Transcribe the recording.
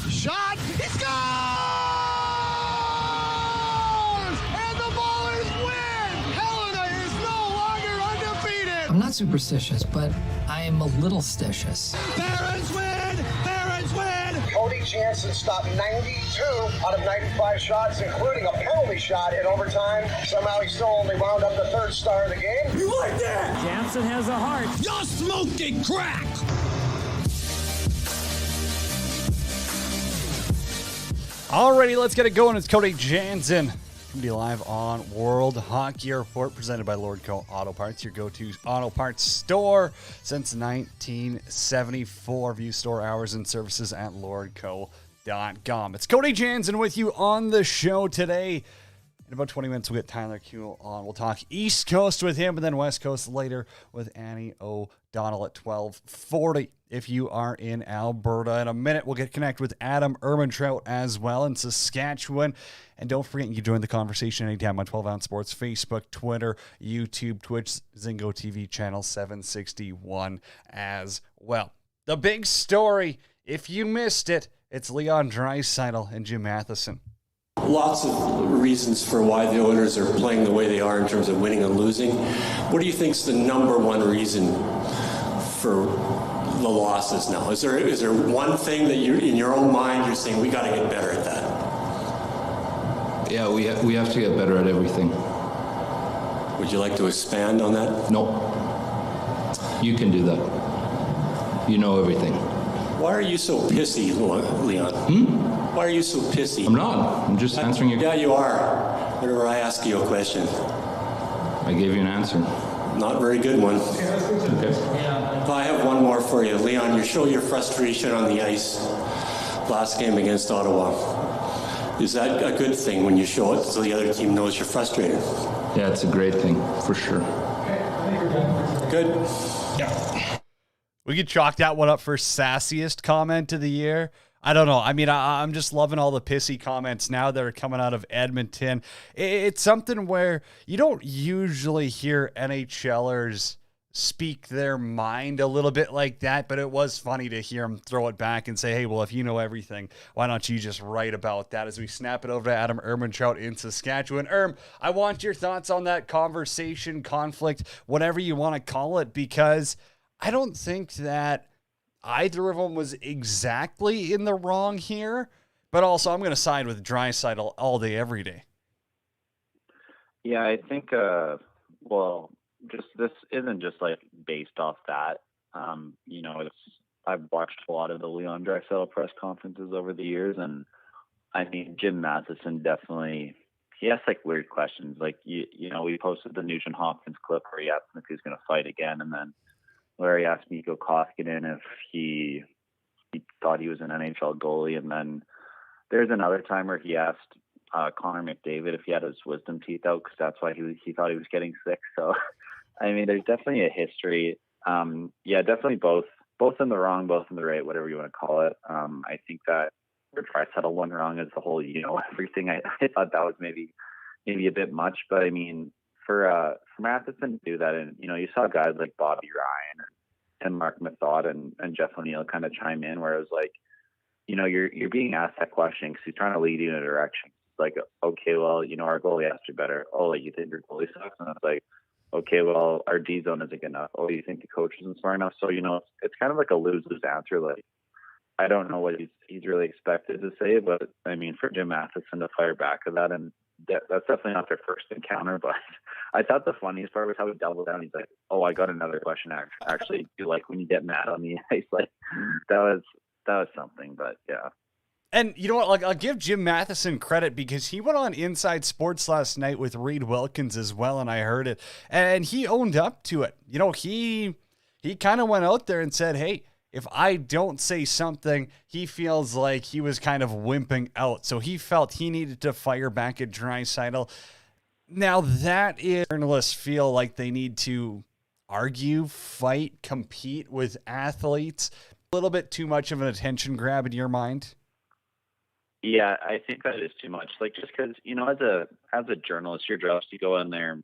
Shot, he scores! And the Ballers win! Helena is no longer undefeated! I'm not superstitious, but I am a little stitious. Barons win! Barons win! Cody Jansen stopped 92 out of 95 shots, including a penalty shot in overtime. Somehow he still only wound up the third star of the game. You like that? Jansen has a heart. You're smoking crack! Alrighty, let's get it going. It's Cody Jansen. Coming to you live on World Hockey Report, presented by Lordco Auto Parts, your go-to auto parts store since 1974. View store hours and services at lordco.com. It's Cody Jansen with you on the show today. In about 20 minutes, we'll get Tyler Kuehl on. We'll talk East Coast with him, and then West Coast later with Annie O'Donnell at 12:40. If you are in Alberta. In a minute, we'll get connected with Adam Ermintrout as well in Saskatchewan. And don't forget, you can join the conversation anytime on 12 Ounce Sports, Facebook, Twitter, YouTube, Twitch, Zingo TV, channel 761 as well. The big story, if you missed it, it's Leon Draisaitl and Jim Matheson. Lots of reasons for why the Oilers are playing the way they are in terms of winning and losing. What do you think is the number one reason for the losses now? Is there one thing that you, in your own mind, you're saying we got to get better at that? Yeah, we have to get better at everything. Would you like to expand on that? No. You can do that. You know everything. Why are you so pissy, Leon? Why are you so pissy? I'm not. I'm just answering your... Yeah, you are. Whenever I ask you a question. I gave you an answer. Not a very good one. Okay. Well, I have one more for you. Leon, you show your frustration on the ice last game against Ottawa. Is that a good thing when you show it so the other team knows you're frustrated? Yeah, it's a great thing, for sure. Good. Yeah. We could chalk that one up for sassiest comment of the year. I don't know. I mean, I'm just loving all the pissy comments now that are coming out of Edmonton. It's something where you don't usually hear NHLers speak their mind a little bit like that, but it was funny to hear him throw it back and say, hey, well, if you know everything, why don't you just write about that? As we snap it over to Adam Ermintrout in Saskatchewan. I want your thoughts on that conversation, conflict, whatever you want to call it, because I don't think that either of them was exactly in the wrong here, but also I'm going to side with Draisaitl all day, every day. Yeah, I think, just this isn't just like based off that. I've watched a lot of the Leon Draisaitl press conferences over the years, and I mean, Jim Matheson definitely, he asks like weird questions. Like, we posted the Nugent Hopkins clip where he asked him if he was going to fight again, and then Larry asked Mikko Koskinen if he thought he was an NHL goalie, and then there's another time where he asked Connor McDavid if he had his wisdom teeth out, because that's why he thought he was getting sick. So, I mean, there's definitely a history. Definitely both in the wrong, both in the right, whatever you want to call it. I think that where Draisaitl went wrong is the whole, everything. I thought that was maybe a bit much, but I mean, for Matheson to do that, and you saw guys like Bobby Ryan and Mark Method and Jeff O'Neill kind of chime in, where it was like, you're being asked that question because he's trying to lead you in a direction. It's like, okay, well, our goalie has to be better. Oh, like, you think your goalie sucks? And it's like, okay, well, our D zone isn't good enough. Oh, you think the coach isn't smart enough? So it's kind of like a lose-lose answer. Like, I don't know what he's really expected to say, but I mean, for Jim Matheson to fire back at that, and that's definitely not their first encounter. But I thought the funniest part was how he doubled down. He's like, "Oh, I got another question. Actually, do you like when you get mad on the ice?" Like that was something. But yeah. And you know what? Like, I'll give Jim Matheson credit because he went on Inside Sports last night with Reed Wilkins as well, and I heard it, and he owned up to it. You know, he kind of went out there and said, "Hey, if I don't say something," he feels like he was kind of wimping out. So he felt he needed to fire back at Draisaitl. Now that is, journalists feel like they need to argue, fight, compete with athletes. A little bit too much of an attention grab in your mind? Yeah, I think that is too much. Like, just because, you know, as a journalist, your job is to go in there